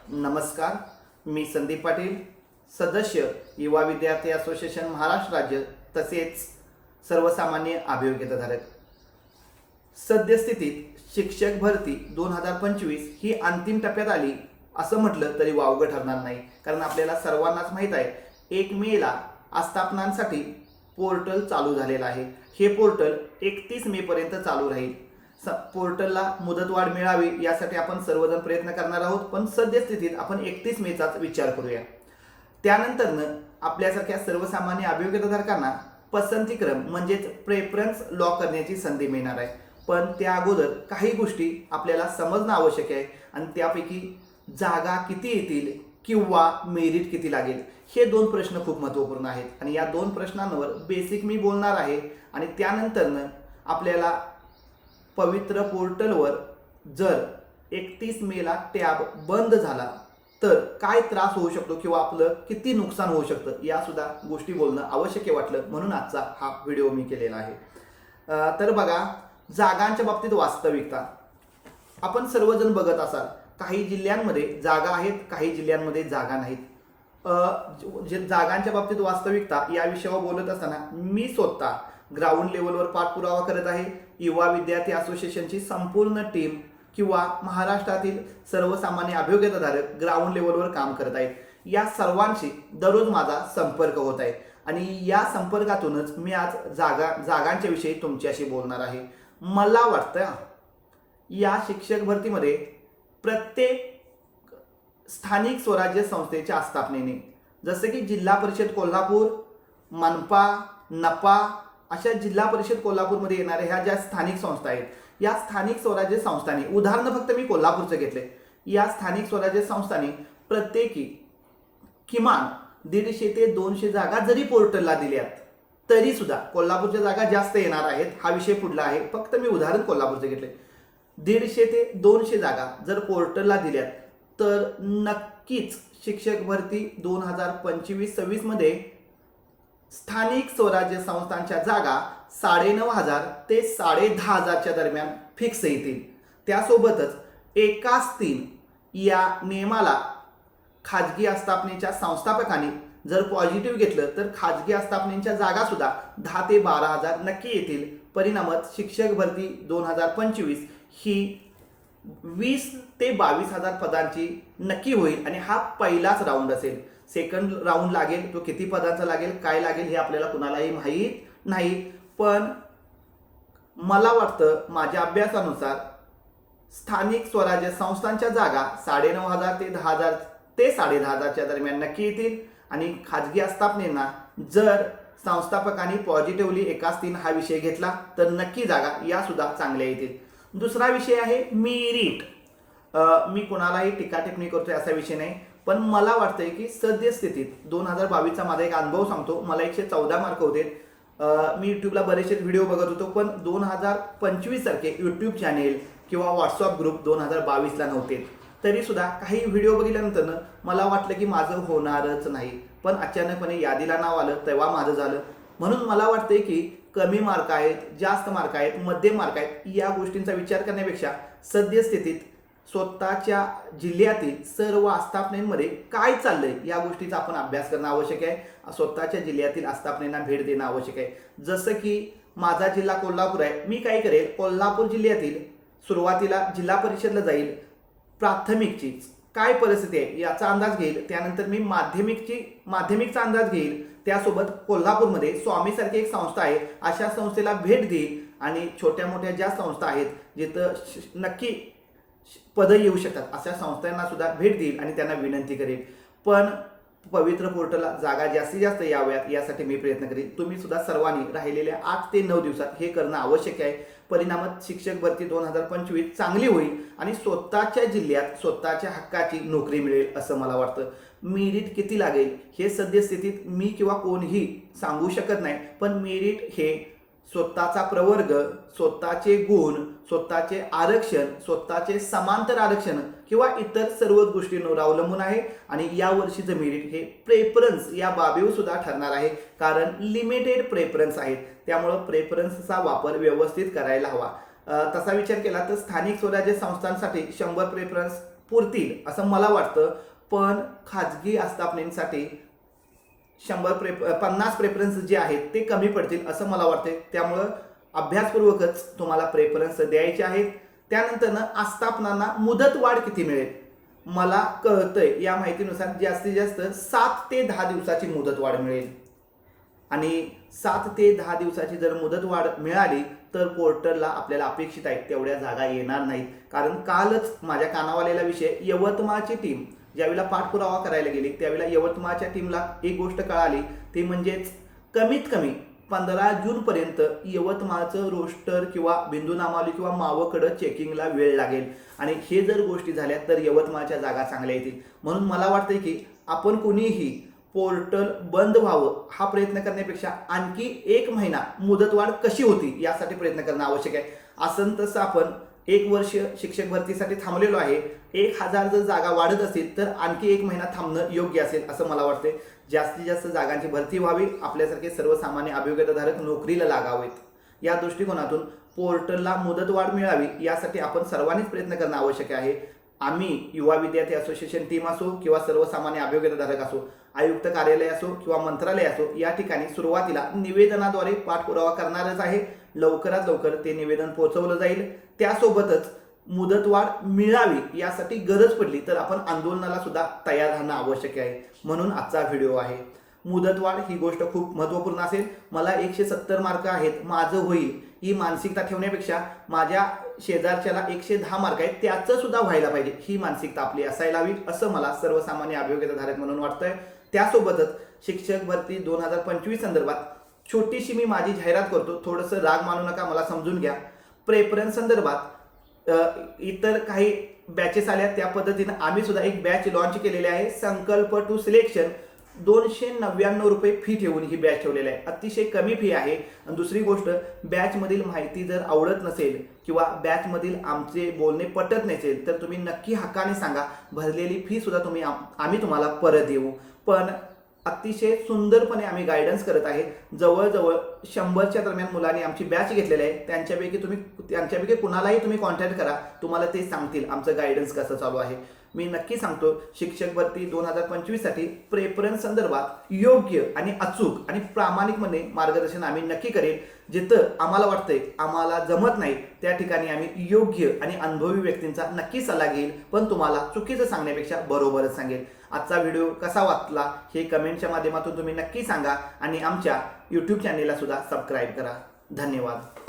नमस्कार, मी संदीप पाटील, सदस्य युवा विद्यार्थी असोसिएशन महाराष्ट्र राज्य तसेच सर्वसामान्य अभियोग्यताधारक। सद्यस्थितीत शिक्षक भरती 2025 ही अंतिम टप्प्यात आली असं म्हटलं तरी वावगं ठरणार नाही, कारण आपल्याला सर्वांनाच माहीत आहे 1 मेला आस्थापनांसाठी पोर्टल चालू झालेला आहे। हे पोर्टल 31 मे पर्यंत चालू राहील। पोर्टलला मुदतवाढ मिळावी यासाठी आपण सर्वजण प्रयत्न करणार आहोत, पण सद्यस्थितीत आपण 31 मेचाच विचार करूया। त्यानंतरनं आपल्यासारख्या सर्वसामान्य अभियोग्यताधारकांना पसंतीक्रम म्हणजेच प्रेफरन्स लॉ करण्याची संधी मिळणार आहे। पण त्या अगोदर काही गोष्टी आपल्याला समजणं आवश्यक आहे आणि त्यापैकी जागा किती येतील किंवा मेरिट किती लागेल हे 2 प्रश्न खूप महत्त्वपूर्ण आहेत आणि या 2 प्रश्नांवर बेसिक मी बोलणार आहे आणि त्यानंतरनं आपल्याला पवित्र पोर्टलवर जर 31 मेला टॅब बंद झाला तर काय त्रास होऊ शकतो किंवा आपलं किती नुकसान होऊ शकतं या सुद्धा गोष्टी बोलणं आवश्यक वाटलं, म्हणून आजचा हा व्हिडिओ मी केलेला आहे। तर बघा, जागांच्या बाबतीत वास्तविकता आपण सर्वजण बघत असाल, काही जिल्ह्यांमध्ये जागा आहेत, काही जिल्ह्यांमध्ये जागा नाहीत। जागांच्या बाबतीत वास्तविकता या विषयावर बोलत असताना मी स्वतः ग्राउंड लेवलवर पाठपुरावा करत आहे। युवा विद्यार्थी असोसिएशनची संपूर्ण टीम किंवा महाराष्ट्रातील सर्वसामान्य अभियोग्यताधारक ग्राउंड लेवलवर काम करत आहेत। या सर्वांशी दररोज माझा संपर्क होत आहे आणि या संपर्कातूनच मी आज जागांच्या विषयी तुमच्याशी बोलणार आहे। मला वाटतं या शिक्षक भरतीमध्ये प्रत्येक स्थानिक स्वराज्य संस्थेच्या आस्थापनेने, जसे की जिल्हा परिषद कोल्हापूर, मनपा, नपा अशा जिल्हा परिषद कोल्हापूरमध्ये येणाऱ्या ह्या ज्या स्थानिक संस्था आहेत, या स्थानिक स्वराज्य संस्थांनी, उदाहरण फक्त मी कोल्हापूरचं घेतले, या स्थानिक स्वराज्य संस्थांनी प्रत्येकी किमान 150 ते 200 जागा जरी पोर्टलला दिल्यात तरी सुद्धा कोल्हापूरच्या जागा जास्त येणार आहेत, हा विषय पुढला आहे। फक्त मी उदाहरण कोल्हापूरचं घेतले। 150 ते 200 जागा जर पोर्टलला दिल्यात तर नक्कीच शिक्षक भरती 2025-26 मध्ये स्थानिक स्वराज्य संस्थांच्या जागा 9,500 ते 10,500च्या दरम्यान फिक्स येतील। त्यासोबतच एकाच 3 या नियमाला खाजगी आस्थापनेच्या संस्थापकांनी जर पॉझिटिव्ह घेतलं तर खाजगी आस्थापनेच्या जागा सुद्धा 10 ते 12,000 नक्की येतील। परिणामात शिक्षक भरती 2025 ही 20 ते 22,000 पदांची नक्की होईल आणि हा पहिलाच राऊंड असेल। सेकंड राऊंड लागेल, तो किती पदांचा लागेल, काय लागेल हे आपल्याला कुणालाही माहीत नाही, पण मला वाटतं माझ्या अभ्यासानुसार स्थानिक स्वराज्य संस्थांच्या जागा 9,500 ते 10,000 ते 10,500च्या दरम्यान नक्की येतील आणि खाजगी आस्थापनेना जर संस्थापकांनी पॉझिटिव्हली एकाच 3 हा विषय घेतला तर नक्की जागा या सुद्धा चांगल्या येतील। दुसरा विषय आहे मेरिट। मी कोणालाही टीका टिप्पणी करतोय असा विषय नाही, पण मला वाटतंय की सद्यस्थितीत 2022चा माझा एक अनुभव सांगतो। मला 114 मार्क होते। मी यूट्यूबला बरेचसे व्हिडिओ बघत होतो, पण 2025 सारखे यूट्यूब चॅनेल किंवा व्हॉट्सअप ग्रुप 2022ला नव्हते। तरी सुद्धा काही व्हिडिओ बघितल्यानंतर मला वाटलं की माझं होणारच नाही, पण अचानकपणे यादीला नाव आलं तेव्हा माझं झालं। म्हणून मला वाटतंय की कमी मार्क आहेत, जास्त मार्क आहेत, मध्यम मार्क आहेत, या गोष्टींचा विचार करण्यापेक्षा सद्यस्थितीत स्वतःच्या जिल्ह्यातील सर्व आस्थापनांमध्ये काय चाललंय या गोष्टीचा आपण अभ्यास करणं आवश्यक आहे। स्वतःच्या जिल्ह्यातील आस्थापनांना भेट देणं आवश्यक आहे। जसं की माझा जिल्हा कोल्हापूर आहे, मी काय करेल, कोल्हापूर जिल्ह्यातील सुरुवातीला जिल्हा परिषदला जाईल, प्राथमिकची काय परिस्थिती आहे याचा अंदाज घेईल, त्यानंतर मी माध्यमिकचा अंदाज घेईल, त्यासोबत कोल्हापूरमध्ये स्वामीसारखी एक संस्था आहे अशा संस्थेला भेट देईल आणि छोट्या मोठ्या ज्या संस्था आहेत जिथं नक्की पदं येऊ शकतात अशा संस्थांना सुद्धा भेट देईल आणि त्यांना विनंती करेल। पण पवित्र पोर्टलला जागा जास्तीत जास्त याव्यात यासाठी मी प्रयत्न करेन। तुम्ही सुद्धा सर्वांनी राहिलेल्या 8 ते 9 दिवसात हे करणं आवश्यक आहे। परिणामात शिक्षक भरती 2025 चांगली होईल आणि स्वतःच्या जिल्ह्यात स्वतःच्या हक्काची नोकरी मिळेल असं मला वाटतं। मेरिट किती लागेल हे सद्यस्थितीत मी किंवा कोणीही सांगू शकत नाही, पण मेरिट हे स्वतःचा प्रवर्ग, स्वतःचे गुण, स्वतःचे आरक्षण, स्वतःचे समांतर आरक्षण किंवा इतर सर्वच गोष्टींवर अवलंबून आहे आणि या वर्षीचं मेरिट हे प्रेफरन्स या बाबीवर सुद्धा ठरणार आहे, कारण लिमिटेड प्रेफरन्स आहेत, त्यामुळे प्रेफरन्सचा वापर व्यवस्थित करायला हवा। तसा विचार केला तर स्थानिक स्वराज्य संस्थांसाठी 100 प्रेफरन्स पुरतील असं मला वाटतं, पण खाजगी आस्थापनेसाठी 50 प्रेफरन्स जे आहेत ते कमी पडतील असं मला वाटते. त्यामुळं अभ्यासपूर्वकच तुम्हाला प्रेफरन्स द्यायचे आहेत. त्यानंतर आस्थापनांना मुदतवाढ किती मिळेल मला कळतंय या माहितीनुसार जास्तीत जास्त 7 ते 10 दिवसाची मुदतवाढ मिळेल. आणि 7 ते 10 दिवसाची जर मुदतवाढ मिळाली तर पोर्टलला आपल्याला अपेक्षित आहे तेवढ्या जागा येणार नाहीत. कारण कालच माझ्या कानावालेला विषय, यवतमाळची टीम ज्यावेळेला पाठपुरावा करायला गेली त्यावेळेला यवतमाळच्या टीमला एक गोष्ट कळाली, ते म्हणजेच कमीत कमी 15 जूनपर्यंत यवतमाळचं रोस्टर किंवा बिंदू नामावली किंवा मावकडं चेकिंगला वेळ लागेल. आणि हे जर गोष्टी झाल्या तर यवतमाळच्या जागा चांगल्या येतील. म्हणून मला वाटतंय की आपण कुणीही पोर्टल बंद व्हावं हा प्रयत्न करण्यापेक्षा आणखी 1 महिना मुदतवाढ कशी होती यासाठी प्रयत्न करणं आवश्यक आहे. असं तसं आपण 1 वर्ष शिक्षक भरतीसाठी थांबलेलो आहे. 1000 जर जागा वाढत असेल तर आणखी 1 महिना थांबणं योग्य असेल असं मला वाटते. जास्तीत जास्त जागांची भरती व्हावी, आपल्यासारखे सर्वसामान्य अभियोग्यताधारक नोकरीला लागावेत, या दृष्टिकोनातून पोर्टलला मुदतवाढ मिळावी यासाठी आपण सर्वांनीच प्रयत्न करणं आवश्यक आहे. आम्ही युवा विद्यार्थी असोसिएशन टीम असो किंवा सर्वसामान्य अभियोग्यताधारक असो, आयुक्त कार्यालय असो किंवा मंत्रालय असो, या ठिकाणी सुरुवातीला निवेदनाद्वारे पाठपुरावा करणारच आहे. लवकरात लवकर ते निवेदन पोहोचवलं जाईल. त्यासोबतच मुदतवाढ मिळावी यासाठी गरज पडली तर आपण आंदोलनाला सुद्धा तयार राहणं आवश्यक आहे. म्हणून आजचा व्हिडिओ आहे. मुदतवाढ ही गोष्ट खूप महत्त्वपूर्ण असेल. मला 170 मार्क आहेत, माझं होईल ही मानसिकता ठेवण्यापेक्षा माझ्या शेजारच्याला 110 मार्क आहेत त्याचं सुद्धा व्हायला पाहिजे ही मानसिकता आपली असायला हवी असं मला सर्वसामान्य अभियोग्यताधारक म्हणून वाटतंय. त्यासोबतच शिक्षक भरती 2025 संदर्भात छोटीशी मी माझी जाहिरात करतो. थोडंसं राग मानू नका, मला समजून घ्या. प्रेफरन्स संदर्भात इतर काही बॅचेस आल्या त्या पद्धतीनं आम्ही सुद्धा एक बॅच लॉन्च केलेली आहे. संकल्प टू सिलेक्शन 299 रुपये फी ठेवून ही बॅच ठेवलेली आहे. अतिशय कमी फी आहे. आणि दुसरी गोष्ट, बॅचमधील माहिती जर आवडत नसेल किंवा बॅचमधील आमचे बोलणे पटत नसेल तर तुम्ही नक्की हक्काने सांगा. भरलेली फी सुद्धा आम्ही तुम्हाला परत देऊ. पण अतिशय सुंदरपणे आम्ही गायडन्स करत आहे. जवळजवळ 100च्या दरम्यान मुलांनी आमची बॅच घेतलेली आहे. त्यांच्यापैकी कुणालाही तुम्ही कॉन्टॅक्ट करा, तुम्हाला ते सांगतील आमचं गायडन्स कसं चालू आहे. मी नक्की सांगतो, शिक्षक भरती 2025 साठी प्रेफरन्स संदर्भात योग्य आणि अचूक आणि प्रामाणिकपणे मार्गदर्शन आम्ही नक्की करेल. जिथं आम्हाला वाटतंय आम्हाला जमत नाही त्या ठिकाणी आम्ही योग्य आणि अनुभवी व्यक्तींचा नक्की सल्ला घेईल. पण तुम्हाला चुकीचं सांगण्यापेक्षा बरोबरच सांगेल. आजचा व्हिडिओ कसा वाटला हे कमेंटच्या माध्यमातून तुम्ही नक्की सांगा आणि आमच्या YouTube चॅनेलला सुद्धा सबस्क्राईब करा. धन्यवाद.